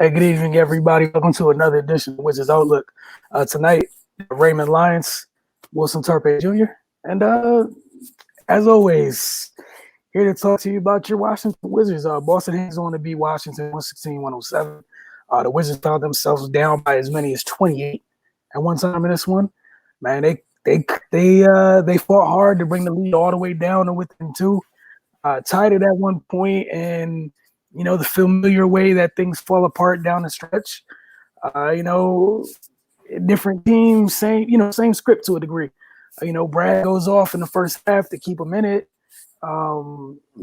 Hey, good evening, everybody. Welcome to another edition of Wizards Outlook. Tonight, Raymond Lyons, Wilson Tarpe Jr., and as always, here to talk to you about your Washington Wizards. Boston hangs on to beat Washington 116-107. The Wizards found themselves down by as many as 28 at one time in this one. Man, they fought hard to bring the lead all the way down to within two. Tied it at one point, and the familiar way that things fall apart down the stretch. Different teams, same script to a degree. Brad goes off in the first half to keep him in it.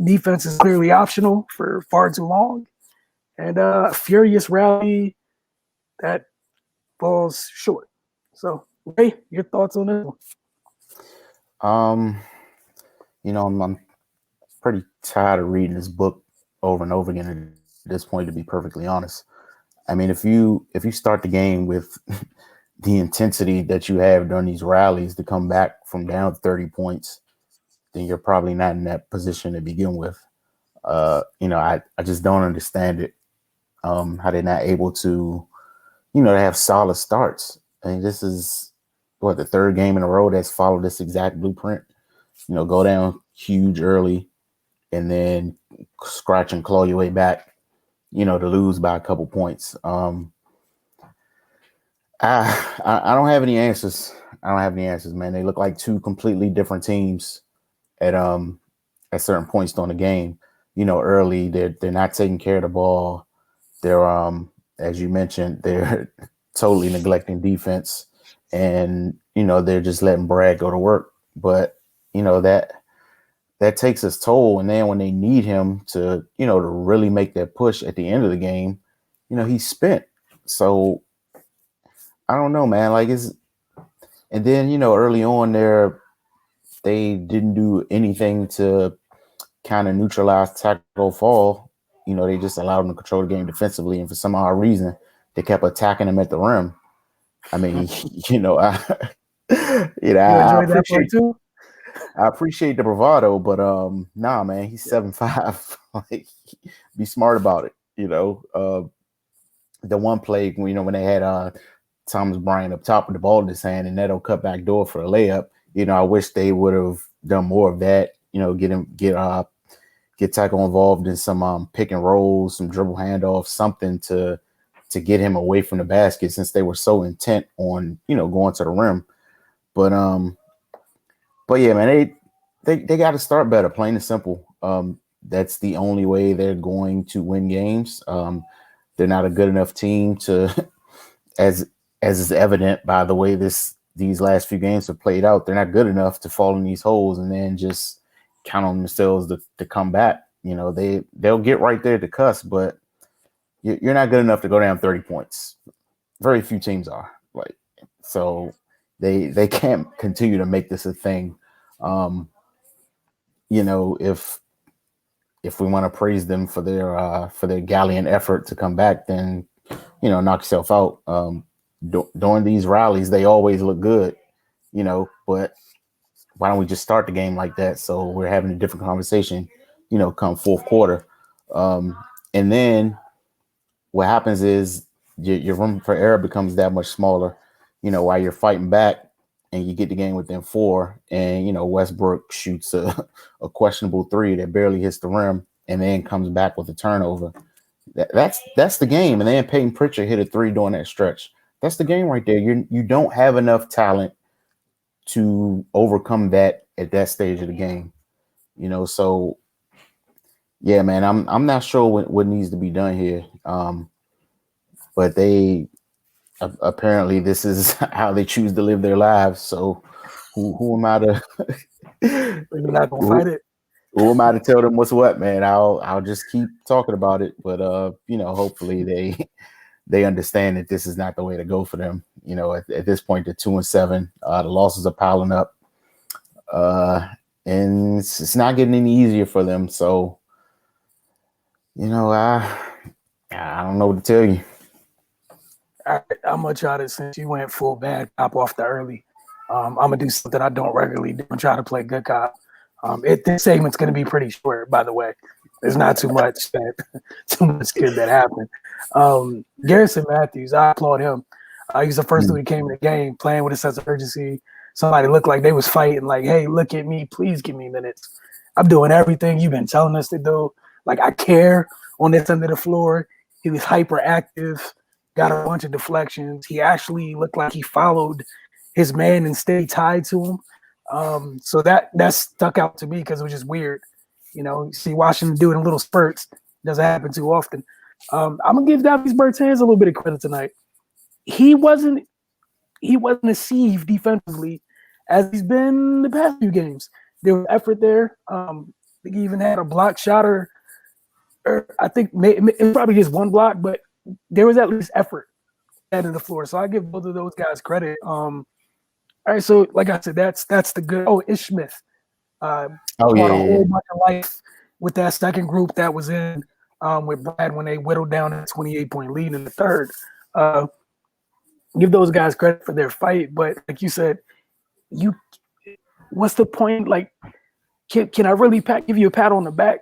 Defense is clearly optional for far too long, and a furious rally that falls short. So, Ray, your thoughts on this one? I'm pretty tired of reading this book over and over again at this point, to be perfectly honest. I mean, if you start the game with the intensity that you have during these rallies to come back from down 30 points, then you're probably not in that position to begin with. I just don't understand it. How they're not able to, to have solid starts. I mean, this is the third game in a row that's followed this exact blueprint. Go down huge early and then scratch and claw your way back, to lose by a couple points. I don't have any answers. Man. They look like two completely different teams at certain points during the game. Early they're not taking care of the ball. They're as you mentioned, they're totally neglecting defense, and they're just letting Brad go to work. But that takes its toll. And then when they need him to to really make that push at the end of the game, he's spent. So I don't know, man. And then early on there, they didn't do anything to kind of neutralize tackle fall. They just allowed him to control the game defensively, and for some odd reason, they kept attacking him at the rim. I mean, I appreciate the bravado, but nah, man, he's 7'5". Like, be smart about it. The one play when they had Thomas Bryant up top with the ball in his hand and Neto cut back door for a layup. I wish they would have done more of that. Get Taco involved in some pick and rolls, some dribble handoffs, something to get him away from the basket, since they were so intent on going to the rim. But yeah, man, they got to start better, plain and simple. That's the only way they're going to win games. They're not a good enough team to, as is evident by the way these last few games have played out. They're not good enough to fall in these holes and then just count on themselves to come back. They'll get right there at the cusp, but you're not good enough to go down 30 points. Very few teams are. So they can't continue to make this a thing. If we want to praise them for their gallant effort to come back, then knock yourself out. During these rallies, they always look good, but why don't we just start the game like that, so we're having a different conversation, come fourth quarter. And then what happens is your room for error becomes that much smaller, while you're fighting back, and you get the game within 4, and Westbrook shoots a questionable 3 that barely hits the rim and then comes back with a turnover. That's the game. And then Peyton Pritchard hit a 3 during that stretch. That's the game right there. You don't have enough talent to overcome that at that stage of the game. So yeah, man, I'm not sure what needs to be done here. But they apparently this is how they choose to live their lives. So who am I to You're not gonna fight it. Who am I to tell them what's what, man? I'll just keep talking about it. But hopefully they understand that this is not the way to go for them. At this point, they're 2-7. The losses are piling up. And it's not getting any easier for them. So, I don't know what to tell you. I'm gonna try to, since you went full bad cop off the early. I'm gonna do something I don't regularly do and try to play good cop. This segment's gonna be pretty short, by the way. There's not too much good that happened. Garrison Matthews, I applaud him. He's the first dude who came in the game playing with a sense of urgency. Somebody looked like they was fighting, like, hey, look at me, please give me minutes. I'm doing everything you've been telling us to do. Like, I care on this end of the floor. He was hyperactive, got a bunch of deflections. He actually looked like he followed his man and stayed tied to him. So that stuck out to me because it was just weird. You know, you see Washington do it in little spurts. Doesn't happen too often. I'm gonna give Davies Bertans a little bit of credit tonight. He wasn't as seized defensively as he's been the past few games. There was effort there. He even had a block shot, or I think it's probably just one block, but there was at least effort at the floor. So I give both of those guys credit. All right, so like I said, that's the good. Oh, Ish Smith. A whole bunch of life with that second group that was in with Brad when they whittled down a 28-point lead in the third. Give those guys credit for their fight, but like you said, what's the point? Like, can I really give you a pat on the back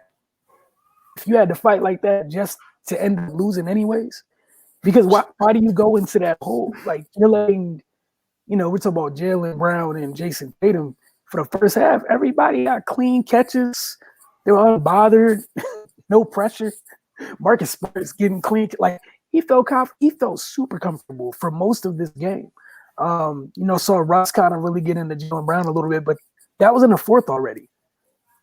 if you had to fight like that just to end up losing anyways? Because why do you go into that hole? Like, you're letting, we're talking about Jaylen Brown and Jason Tatum. For the first half, everybody got clean catches. They were unbothered, no pressure. Marcus Smart's getting clean. Like, he felt super comfortable for most of this game. Saw Russ kind of really get into Jaylen Brown a little bit, but that was in the fourth already,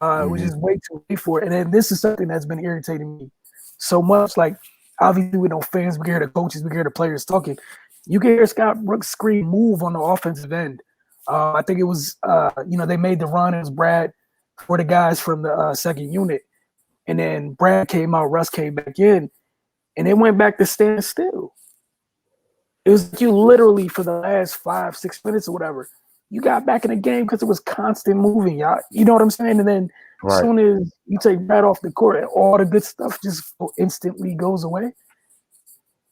which is way too late for it. And then this is something that's been irritating me so much. Like, obviously, we know fans, we hear the coaches, we hear the players talking. You can hear Scott Brooks scream move on the offensive end. I think it was, they made the run. It was Brad for the guys from the second unit. And then Brad came out, Russ came back in, and they went back to stand still. It was like you literally, for the last 5-6 minutes or whatever, you got back in the game because it was constant moving, y'all. You know what I'm saying? And then as soon as you take Brad off the court, all the good stuff just instantly goes away.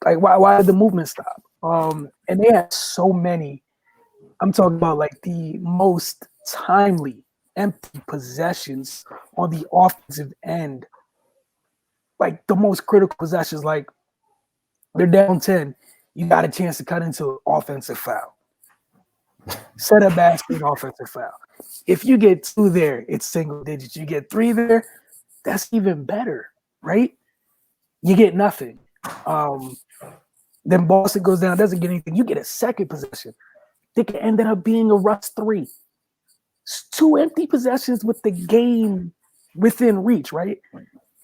Like, why did the movement stop? And they had so many. I'm talking about like the most timely empty possessions on the offensive end. Like the most critical possessions, like they're down 10. You got a chance to cut into an offensive foul. Set a basket, offensive foul. If you get 2 there, it's single digits. You get 3 there, that's even better, right? You get nothing. Then Boston goes down, doesn't get anything. You get a second possession. I think it ended up being a Russ 3. It's 2 empty possessions with the game within reach, right?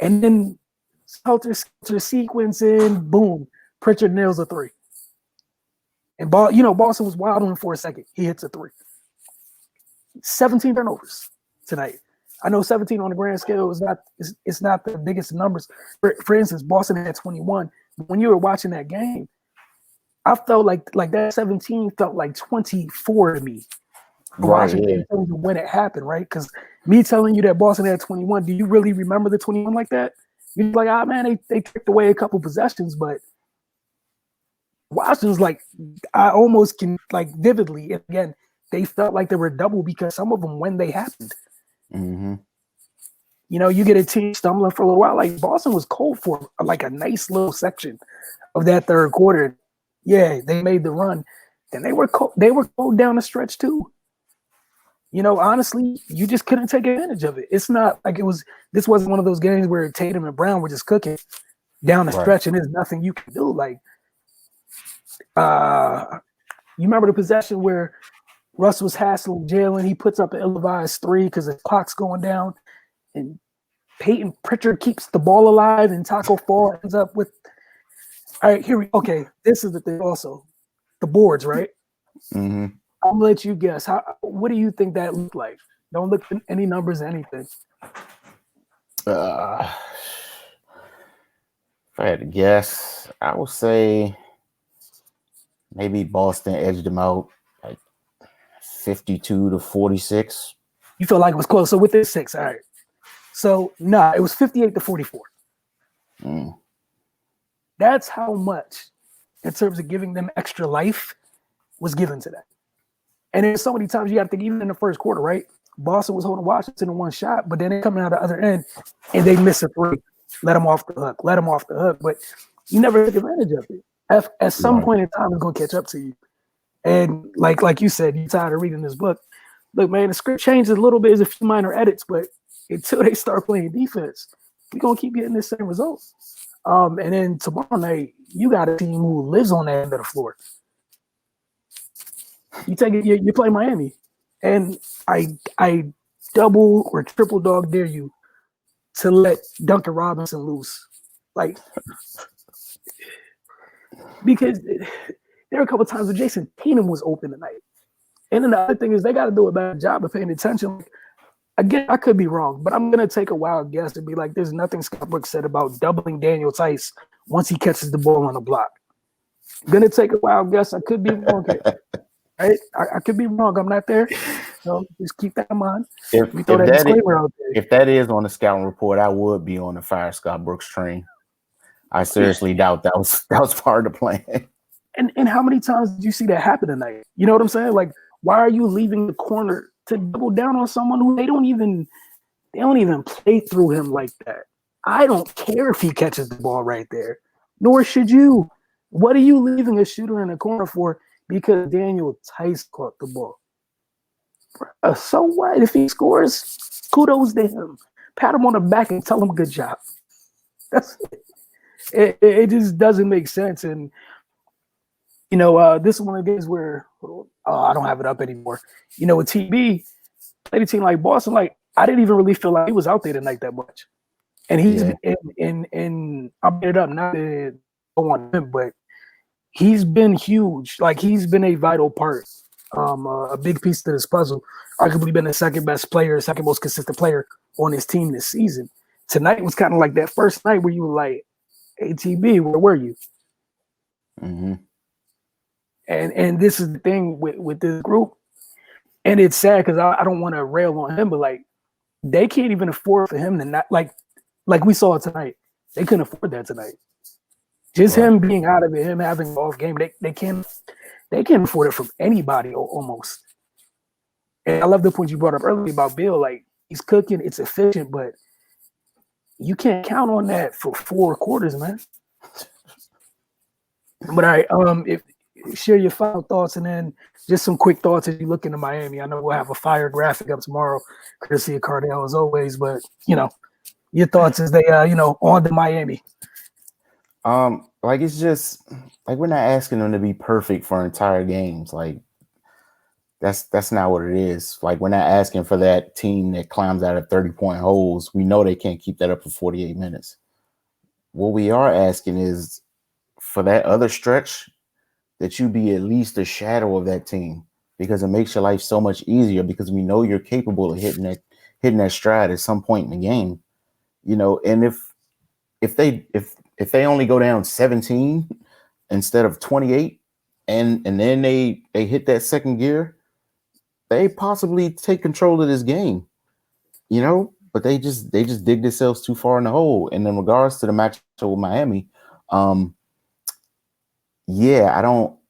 And then Celtics sequence in, boom, Pritchard nails a 3. And Boston was wilding for a second. He hits a 3. 17 turnovers tonight. I know 17 on the grand scale is it's not the biggest numbers. For instance, Boston had 21. When you were watching that game, I felt like that 17 felt like 24 to me. Watching in terms of when it happened, right? Because me telling you that Boston had 21, do you really remember the 21 like that? You're like, man, they took away a couple possessions, but Washington's like, I almost can like vividly. And again, they felt like they were double because some of them when they happened. Mm-hmm. You get a team stumbling for a little while. Like Boston was cold for like a nice little section of that third quarter. Yeah, they made the run. Then they were cold down the stretch too. Honestly, you just couldn't take advantage of it. It's not like this wasn't one of those games where Tatum and Brown were just cooking down the stretch and there's nothing you can do. Like, you remember the possession where Russ was hassling Jaylen? He puts up an ill-advised 3 because the clock's going down, and Peyton Pritchard keeps the ball alive, and Taco Fall ends up with. All right, okay, this is the thing also. The boards, right? Mm-hmm. I'm gonna let you guess. What do you think that looked like? Don't look at any numbers or anything. If I had to guess, I would say maybe Boston edged them out like 52-46. You feel like it was close. So within 6, all right. So it was 58-44. That's how much, in terms of giving them extra life, was given to that. And there's so many times you got to think, even in the first quarter, right? Boston was holding Washington in one shot, but then they coming out the other end and they miss a three. Let them off the hook. But you never take advantage of it. At some point in time, it's going to catch up to you. And like you said, you're tired of reading this book. Look, man, the script changes a little bit. There's a few minor edits, but until they start playing defense, we're going to keep getting the same result. And then tomorrow night, you got a team who lives on that end of the floor. You take it, you play Miami. And I double or triple dog dare you to let Duncan Robinson loose. Like, because there are a couple of times where Jason Tatum was open tonight. And then the other thing is they got to do a better job of paying attention. Again, I could be wrong, but I'm going to take a wild guess and be like, there's nothing Scott Brooks said about doubling Daniel Tice once he catches the ball on the block. I'm going to take a wild guess. I could be wrong. Right? I could be wrong. I'm not there. So just keep that in mind. If that is on the scouting report, I would be on the fire Scott Brooks train. I seriously doubt that was part of the plan. And how many times did you see that happen tonight? You know what I'm saying? Like, why are you leaving the corner to double down on someone who they don't even play through him like that? I don't care if he catches the ball right there, nor should you. What are you leaving a shooter in the corner for? Because Daniel Tice caught the ball. So what? If he scores, kudos to him. Pat him on the back and tell him good job. That's it. It just doesn't make sense. And, you know, this is one of the games where I don't have it up anymore. You know, with TB, played a team like Boston, like, I didn't even really feel like he was out there tonight that much. And he's in I'll get it up, not that I want him, but he's been huge. Like, he's been a vital part, a big piece to this puzzle. Arguably been the second best player, second most consistent player on his team this season. Tonight was kind of like that first night where you were like, ATB, where were you? Mm-hmm. And this is the thing with this group. And it's sad because I don't want to rail on him, but, like, they can't even afford for him to not, like we saw tonight. They couldn't afford that tonight. Just him being out of it, him having an off game, they can't afford it from anybody almost. And I love the point you brought up earlier about Bill. Like, he's cooking, it's efficient, but you can't count on that for 4 quarters, man. But all right, if share your final thoughts and then just some quick thoughts as you look into Miami. I know we'll have a fire graphic up tomorrow, courtesy of Cardell as always. But, you know, your thoughts as they on to Miami. Like, it's just like we're not asking them to be perfect for entire games. Like, that's not what it is. Like, we're not asking for that team that climbs out of 30-point holes. We know they can't keep that up for 48 minutes. What we are asking is for that other stretch that you be at least a shadow of that team, because it makes your life so much easier, because we know you're capable of hitting that stride at some point in the game. You know, and if they only go down 17 instead of 28 and then they hit that second gear, they possibly take control of this game, you know, but they just dig themselves too far in the hole. And in regards to the match with Miami, I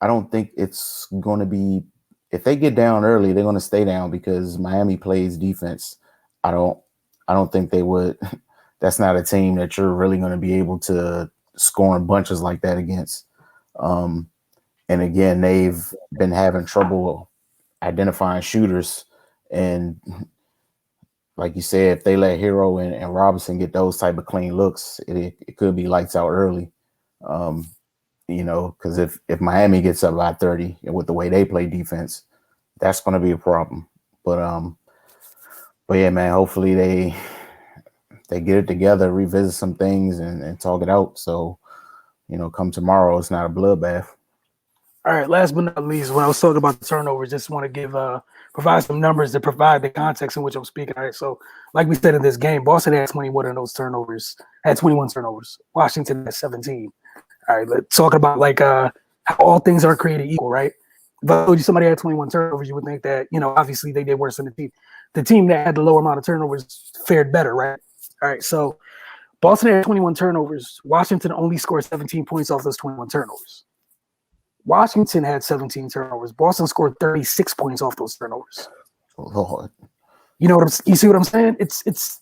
don't think it's going to be, if they get down early, they're going to stay down because Miami plays defense. I don't think they would. That's not a team that you're really going to be able to score in bunches like that against. And again, they've been having trouble identifying shooters. And like you said, if they let Hero and Robinson get those type of clean looks, it could be lights out early. You know, because if Miami gets up by 30 and with the way they play defense, that's going to be a problem. But yeah, man, hopefully they get it together, revisit some things and talk it out. So, you know, come tomorrow, it's not a bloodbath. All right, last but not least, when I was talking about the turnovers, just want to provide some numbers to provide the context in which I'm speaking. All right, so like we said in this game, Boston had 21 of those turnovers, had 21 turnovers. Washington had 17. All right, let's talk about like how all things are created equal, right? If I told you somebody had 21 turnovers, you would think that, you know, obviously they did worse than the team. The team that had the lower amount of turnovers fared better, right? All right, so Boston had 21 turnovers. Washington only scored 17 points off those 21 turnovers. Washington had 17 turnovers. Boston scored 36 points off those turnovers. Lord. You see what I'm saying? It's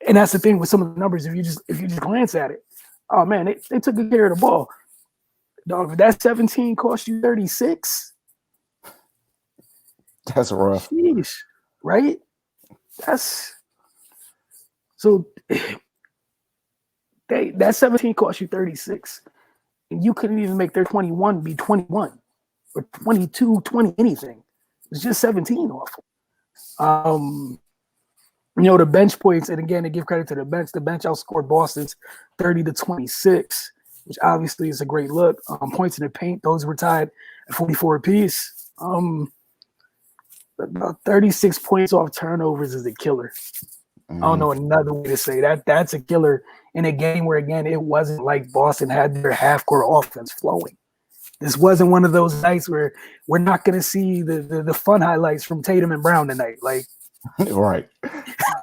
and that's the thing with some of the numbers. If you just glance at it, oh man, they took good care of the ball. Dog, if that 17 cost you 36, that's rough. sheesh, right? That's so that 17 cost you 36, and you couldn't even make their 21 be 21 or 22, 20, anything. It's just 17 off. The bench points, and again, to give credit to the bench outscored Boston's 30-26, which obviously is a great look. Points in the paint, those were tied at 44 apiece. 36 points off turnovers is a killer. I don't know another way to say that. That's a killer in a game where, again, it wasn't like Boston had their half-court offense flowing. This wasn't one of those nights where we're not going to see the fun highlights from Tatum and Brown tonight. Like, right.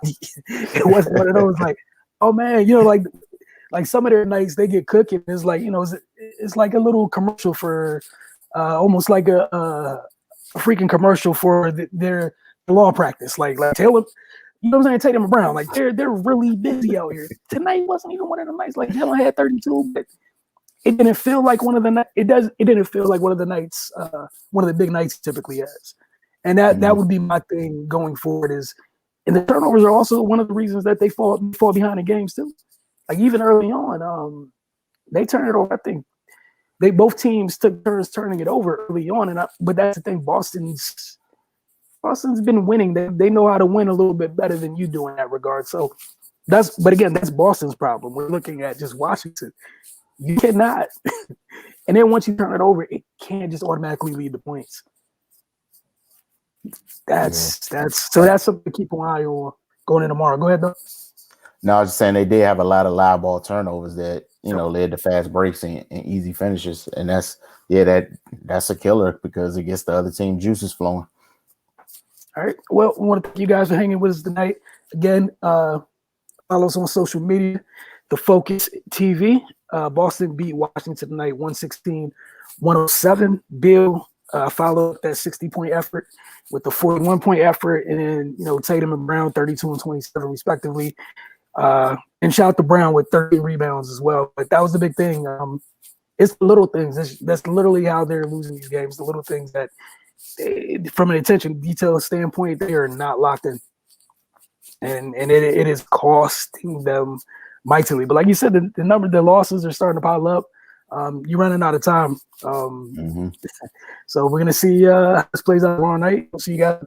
It wasn't one of those like, oh man, like some of their nights they get cooking. It's like, it's like a little commercial for almost like a freaking commercial for their law practice. Like Taylor, you know what I'm saying? Tatum and Brown, like they're really busy out here. Tonight wasn't even one of the nights. Like Taylor had 32, but it didn't feel like one of the nights. It didn't feel like one of the nights, one of the big nights typically has. And that would be my thing going forward is, and the turnovers are also one of the reasons that they fall behind in games too. Like even early on, they turn it over. I think both teams took turns turning it over early on, but that's the thing. Boston's been winning. They know how to win a little bit better than you do in that regard. So that's Boston's problem. We're looking at just Washington. You cannot, and then once you turn it over, it can't just automatically lead the points. That's something to keep an eye on going in tomorrow. Go ahead, though. No, I was just saying they did have a lot of live ball turnovers that led to fast breaks and easy finishes, and that's a killer because it gets the other team juices flowing. All right. Well, we want to thank you guys for hanging with us tonight. Again, follow us on social media, The Focus TV. Boston beat Washington tonight, 116-107. Bill followed up that 60-point effort with the 41-point effort, and then Tatum and Brown 32 and 27 respectively. And shout out to Brown with 30 rebounds as well. But that was the big thing. It's the little things. That's literally how they're losing these games. The little things that, from an attention detail standpoint, they are not locked in, and it is costing them mightily. But like you said, the losses are starting to pile up. You're running out of time. So we're gonna see how this plays out tomorrow night. We'll see you guys.